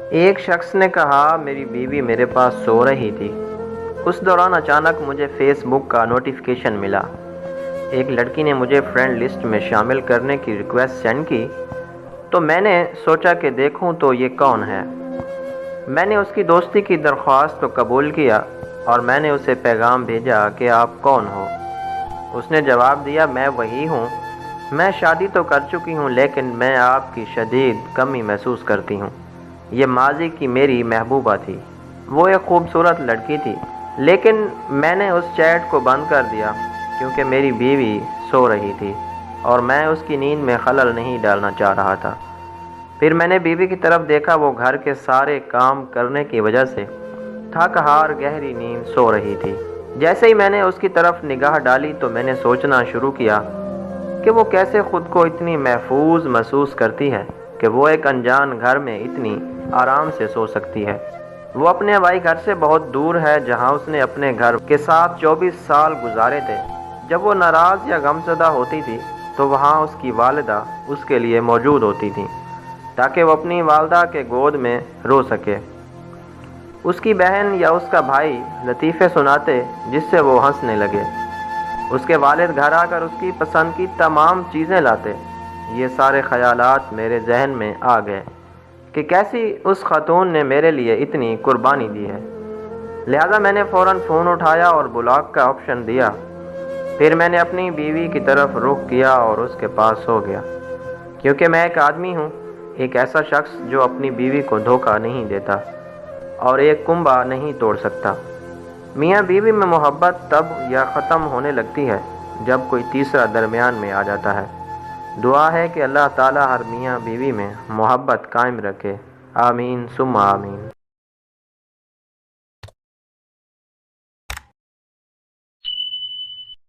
ایک شخص نے کہا میری بیوی میرے پاس سو رہی تھی۔ اس دوران اچانک مجھے فیس بک کا نوٹیفیکیشن ملا۔ ایک لڑکی نے مجھے فرینڈ لسٹ میں شامل کرنے کی ریکویسٹ سینڈ کی، تو میں نے سوچا کہ دیکھوں تو یہ کون ہے۔ میں نے اس کی دوستی کی درخواست کو قبول کیا اور میں نے اسے پیغام بھیجا کہ آپ کون ہو۔ اس نے جواب دیا میں وہی ہوں، میں شادی تو کر چکی ہوں لیکن میں آپ کی شدید کمی محسوس کرتی ہوں۔ یہ ماضی کی میری محبوبہ تھی۔ وہ ایک خوبصورت لڑکی تھی، لیکن میں نے اس چیٹ کو بند کر دیا کیونکہ میری بیوی سو رہی تھی اور میں اس کی نیند میں خلل نہیں ڈالنا چاہ رہا تھا۔ پھر میں نے بیوی کی طرف دیکھا، وہ گھر کے سارے کام کرنے کی وجہ سے تھک ہار گہری نیند سو رہی تھی۔ جیسے ہی میں نے اس کی طرف نگاہ ڈالی تو میں نے سوچنا شروع کیا کہ وہ کیسے خود کو اتنی محفوظ محسوس کرتی ہے کہ وہ ایک انجان گھر میں اتنی آرام سے سو سکتی ہے۔ وہ اپنے ہوائی گھر سے بہت دور ہے جہاں اس نے اپنے گھر کے ساتھ 24 سال گزارے تھے۔ جب وہ ناراض یا غمزدہ ہوتی تھی تو وہاں اس کی والدہ اس کے لیے موجود ہوتی تھیں تاکہ وہ اپنی والدہ کے گود میں رو سکے۔ اس کی بہن یا اس کا بھائی لطیفے سناتے جس سے وہ ہنسنے لگے۔ اس کے والد گھر آ کر اس کی پسند کی تمام چیزیں لاتے۔ یہ سارے خیالات میرے ذہن میں آ گئے کہ کیسی اس خاتون نے میرے لیے اتنی قربانی دی ہے۔ لہذا میں نے فوراً فون اٹھایا اور بلاک کا آپشن دیا۔ پھر میں نے اپنی بیوی کی طرف رخ کیا اور اس کے پاس سو گیا، کیونکہ میں ایک آدمی ہوں، ایک ایسا شخص جو اپنی بیوی کو دھوکہ نہیں دیتا اور ایک کنبہ نہیں توڑ سکتا۔ میاں بیوی میں محبت تب یا ختم ہونے لگتی ہے جب کوئی تیسرا درمیان میں آ جاتا ہے۔ دعا ہے کہ اللہ تعالی ہر میاں بیوی میں محبت قائم رکھے۔ آمین ثم آمین۔